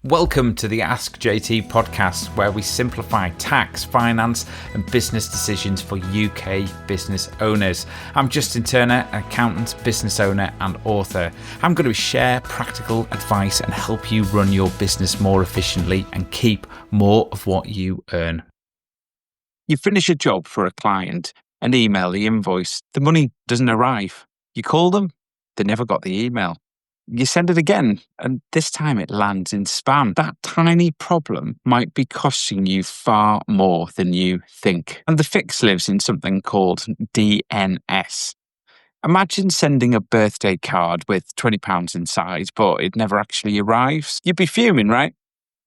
Welcome to the Ask JT podcast, where we simplify tax, finance, and business decisions for UK business owners. I'm Justin Turner, an accountant, business owner, and author. I'm going to share practical advice and help you run your business more efficiently and keep more of what you earn. You finish a job for a client and email the invoice. The money doesn't arrive. You call them, they never got the email. You send it again, and this time it lands in spam. That tiny problem might be costing you far more than you think. And the fix lives in something called DNS. Imagine sending a birthday card with £20 inside, but it never actually arrives. You'd be fuming, right?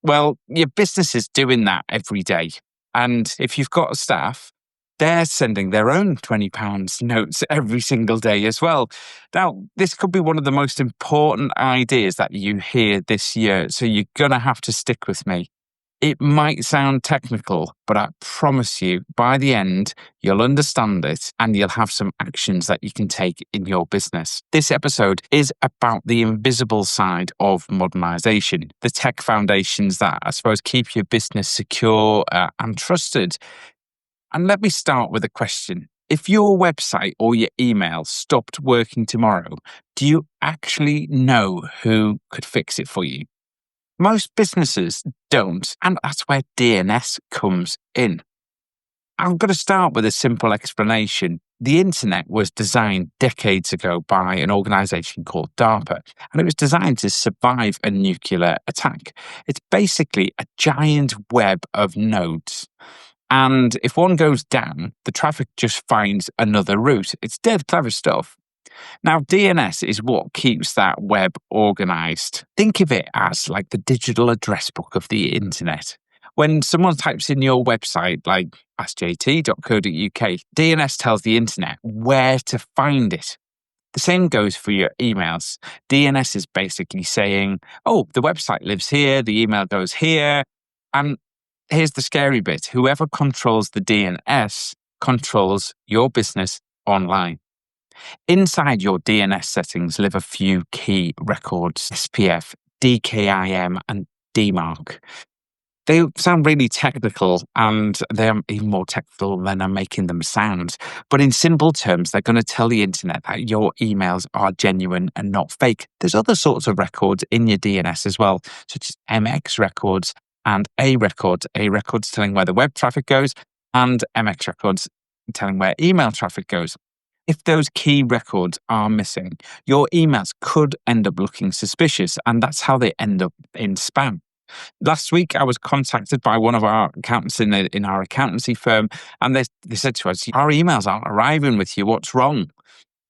Well, your business is doing that every day. And if you've got staff, they're sending their own £20 notes every single day as well. Now, this could be one of the most important ideas that you hear this year, so you're going to have to stick with me. It might sound technical, but I promise you, by the end, you'll understand it and you'll have some actions that you can take in your business. This episode is about the invisible side of modernisation, the tech foundations that, I suppose, keep your business secure and trusted. And let me start with a question. If your website or your email stopped working tomorrow, do you actually know who could fix it for you? Most businesses don't, and that's where DNS comes in. I'm going to start with a simple explanation. The internet was designed decades ago by an organisation called DARPA, and it was designed to survive a nuclear attack. It's basically a giant web of nodes. And if one goes down, the traffic just finds another route. It's dead clever stuff. Now, DNS is what keeps that web organised. Think of it as like the digital address book of the internet. When someone types in your website, like askjt.co.uk, DNS tells the internet where to find it. The same goes for your emails. DNS is basically saying, oh, the website lives here, the email goes here, and here's the scary bit. Whoever controls the DNS controls your business online. Inside your DNS settings live a few key records: SPF, DKIM, and DMARC. They sound really technical, and they're even more technical than I'm making them sound. But in simple terms, they're going to tell the internet that your emails are genuine and not fake. There's other sorts of records in your DNS as well, such as MX records and A records. A records telling where the web traffic goes, and MX records telling where email traffic goes. If those key records are missing, your emails could end up looking suspicious, and that's how they end up in spam. Last week, I was contacted by one of our accountants in our accountancy firm, and they said to us, our emails aren't arriving with you, what's wrong?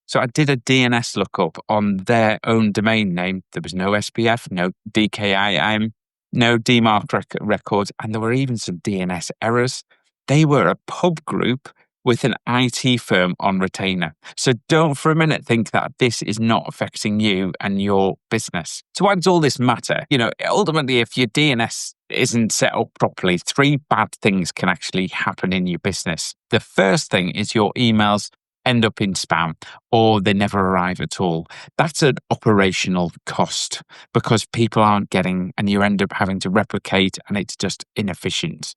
So I did a DNS lookup on their own domain name. There was no SPF, no DKIM, no DMARC records, and there were even some DNS errors. They were a pub group with an IT firm on retainer. So don't for a minute think that this is not affecting you and your business. So why does all this matter? Ultimately, if your DNS isn't set up properly, three bad things can actually happen in your business. The first thing is your emails end up in spam or they never arrive at all. That's an operational cost because people aren't getting, and you end up having to replicate, and it's just inefficient.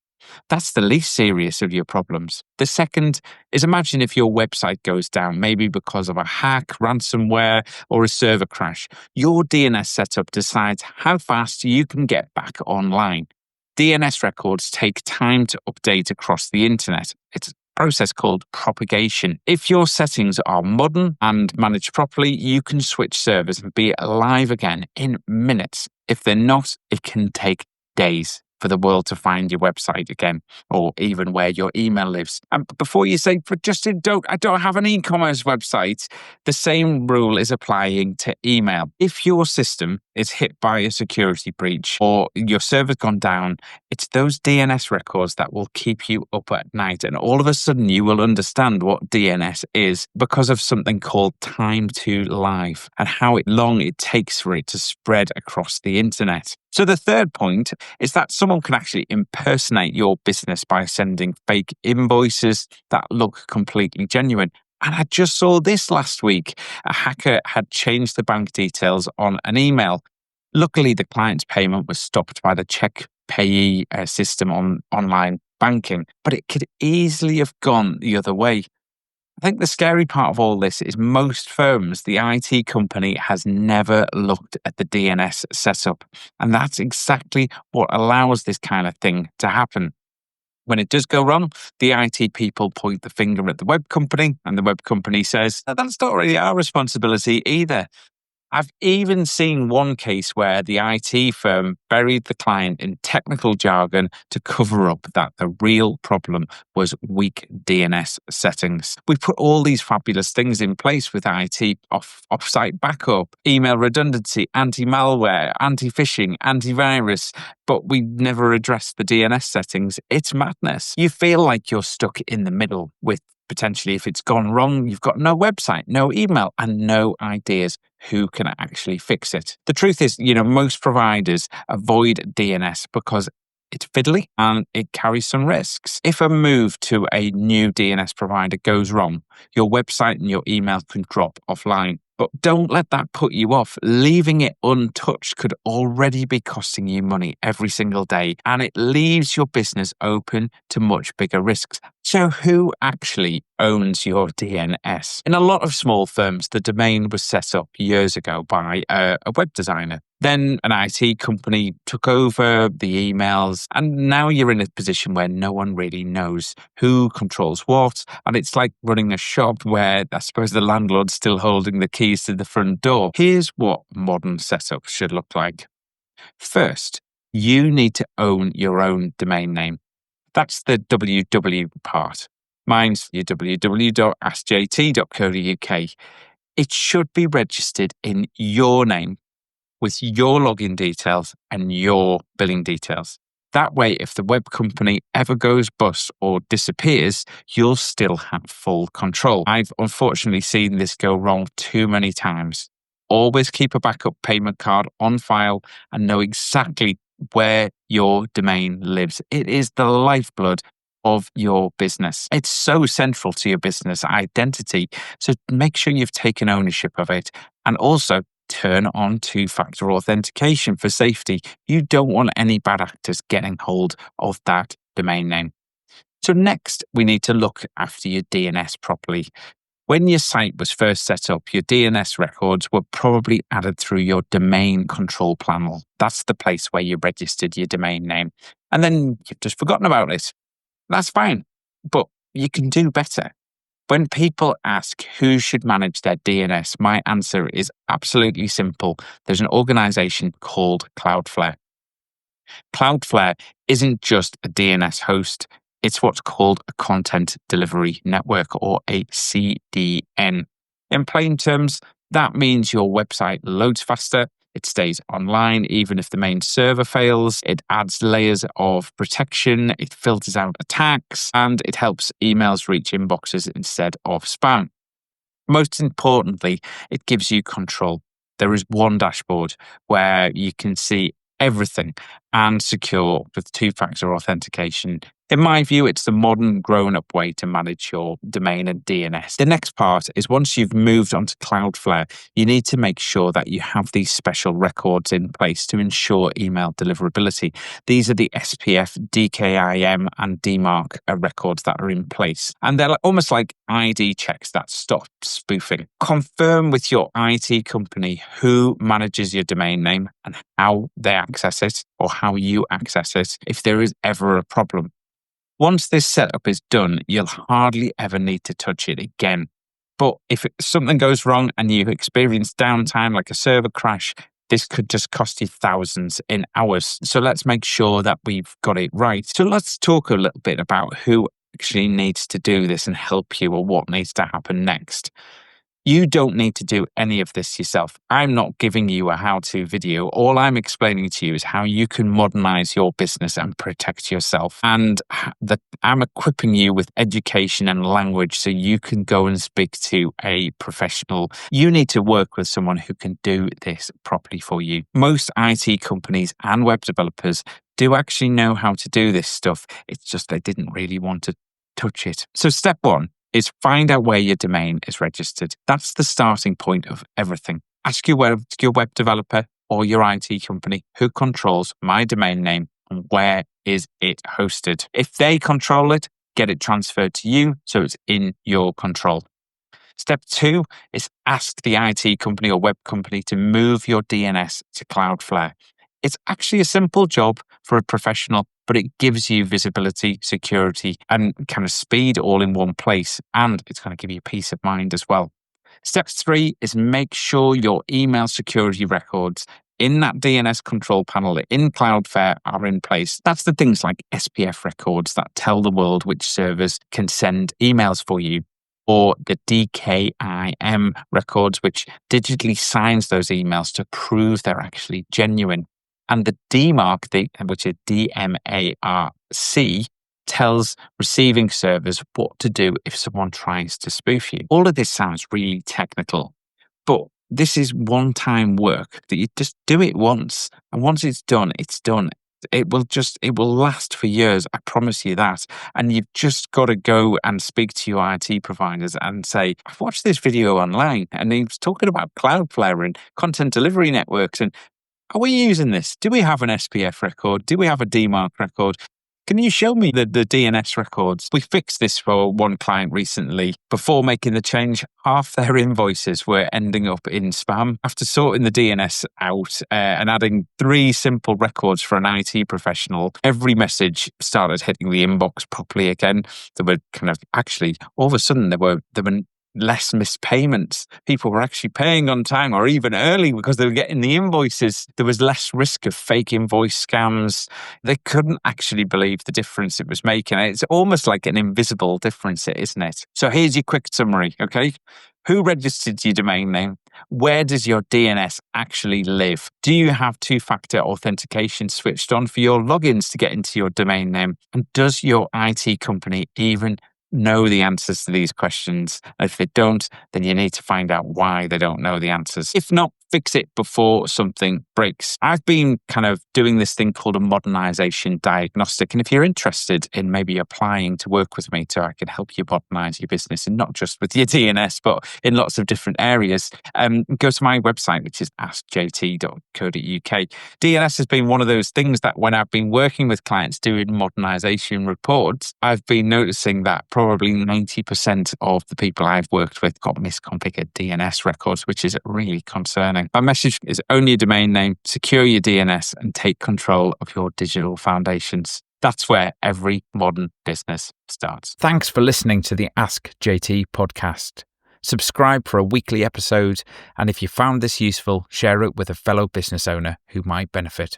That's the least serious of your problems. The second is, imagine if your website goes down, maybe because of a hack, ransomware, or a server crash. Your DNS setup decides how fast you can get back online. DNS records take time to update across the internet. It's process called propagation. If your settings are modern and managed properly, you can switch servers and be live again in minutes. If they're not, it can take days for the world to find your website again, or even where your email lives. And before you say, but Justin, I don't have an e-commerce website, the same rule is applying to email. If your system is hit by a security breach or your server's gone down, it's those DNS records that will keep you up at night. And all of a sudden you will understand what DNS is because of something called time to live and how long it takes for it to spread across the internet. So the third point is that someone can actually impersonate your business by sending fake invoices that look completely genuine. And I just saw this last week. A hacker had changed the bank details on an email, Luckily, the client's payment was stopped by the check payee system on online banking, but it could easily have gone the other way. I think the scary part of all this is most firms, the IT company has never looked at the DNS setup. And that's exactly what allows this kind of thing to happen. When it does go wrong, the IT people point the finger at the web company, and the web company says, that's not really our responsibility either. I've even seen one case where the IT firm buried the client in technical jargon to cover up that the real problem was weak DNS settings. We put all these fabulous things in place with IT, off-site backup, email redundancy, anti-malware, anti-phishing, antivirus, but we never addressed the DNS settings. It's madness. You feel like you're stuck in the middle with potentially, if it's gone wrong, you've got no website, no email, and no ideas who can actually fix it. The truth is, most providers avoid DNS because it's fiddly and it carries some risks. If a move to a new DNS provider goes wrong, your website and your email can drop offline. But don't let that put you off. Leaving it untouched could already be costing you money every single day, and it leaves your business open to much bigger risks. So who actually owns your DNS? In a lot of small firms, the domain was set up years ago by a web designer. Then an IT company took over the emails, and now you're in a position where no one really knows who controls what. And it's like running a shop where I suppose the landlord's still holding the keys to the front door. Here's what modern setup should look like. First, you need to own your own domain name. That's the www part. Mine's www.askjt.co.uk. It should be registered in your name, with your login details and your billing details. That way, if the web company ever goes bust or disappears, you'll still have full control. I've unfortunately seen this go wrong too many times. Always keep a backup payment card on file and know exactly where your domain lives. It is the lifeblood of your business. It's so central to your business identity. So make sure you've taken ownership of it, and also turn on two-factor authentication for safety. You don't want any bad actors getting hold of that domain name. So next, we need to look after your DNS properly. When your site was first set up, your DNS records were probably added through your domain control panel. That's the place where you registered your domain name. And then you've just forgotten about it. That's fine, but you can do better. When people ask who should manage their DNS, my answer is absolutely simple. There's an organization called Cloudflare. Cloudflare isn't just a DNS host. It's what's called a content delivery network, or a CDN. In plain terms, that means your website loads faster. It stays online even if the main server fails. It adds layers of protection. It filters out attacks, and it helps emails reach inboxes instead of spam. Most importantly, it gives you control. There is one dashboard where you can see everything and secure with two-factor authentication. In my view, it's the modern grown-up way to manage your domain and DNS. The next part is, once you've moved onto Cloudflare, you need to make sure that you have these special records in place to ensure email deliverability. These are the SPF, DKIM, and DMARC records that are in place. And they're almost like ID checks that stop spoofing. Confirm with your IT company who manages your domain name and how they access it, or how you access it, if there is ever a problem. Once this setup is done, you'll hardly ever need to touch it again. But if something goes wrong and you experience downtime like a server crash, this could just cost you thousands in hours. So let's make sure that we've got it right. So let's talk a little bit about who actually needs to do this and help you, or what needs to happen next. You don't need to do any of this yourself. I'm not giving you a how-to video. All I'm explaining to you is how you can modernize your business and protect yourself. And I'm equipping you with education and language so you can go and speak to a professional. You need to work with someone who can do this properly for you. Most IT companies and web developers do actually know how to do this stuff. It's just they didn't really want to touch it. So step one is find out where your domain is registered. That's the starting point of everything. Ask your web developer, or your IT company who controls my domain name and where is it hosted. If they control it, get it transferred to you so it's in your control. Step 2 is ask the IT company or web company to move your DNS to Cloudflare. It's actually a simple job for a professional, but it gives you visibility, security, and kind of speed all in one place. And it's going to give you peace of mind as well. Step 3 is make sure your email security records in that DNS control panel in Cloudflare are in place. That's the things like SPF records that tell the world which servers can send emails for you, or the DKIM records, which digitally signs those emails to prove they're actually genuine. And the DMARC, which is DMARC, tells receiving servers what to do if someone tries to spoof you. All of this sounds really technical, but this is one-time work that you just do it once. And once it's done, it's done. It will last for years. I promise you that. And you've just got to go and speak to your IT providers and say, I've watched this video online and he was talking about Cloudflare and content delivery networks. And are we using this? Do we have an SPF record? Do we have a DMARC record? Can you show me the DNS records? We fixed this for one client recently. Before making the change, half their invoices were ending up in spam. After sorting the DNS out and adding 3 simple records for an IT professional, every message started hitting the inbox properly again. There were all of a sudden, there were less missed payments. People were actually paying on time or even early because they were getting the invoices. There was less risk of fake invoice scams. They couldn't actually believe the difference it was making. It's almost like an invisible difference, isn't it? So here's your quick summary, okay? Who registered your domain name? Where does your DNS actually live? Do you have 2-factor authentication switched on for your logins to get into your domain name? And does your IT company even know the answers to these questions? If they don't, then you need to find out why they don't know the answers. If not, fix it before something breaks. I've been kind of doing this thing called a modernization diagnostic. And if you're interested in maybe applying to work with me so I can help you modernize your business, and not just with your DNS, but in lots of different areas, go to my website, which is askjt.co.uk. DNS has been one of those things that when I've been working with clients doing modernization reports, I've been noticing that probably 90% of the people I've worked with got misconfigured DNS records, which is really concerning. My message is own your domain name, secure your DNS, and take control of your digital foundations. That's where every modern business starts. Thanks for listening to the Ask JT podcast. Subscribe for a weekly episode, and if you found this useful, share it with a fellow business owner who might benefit.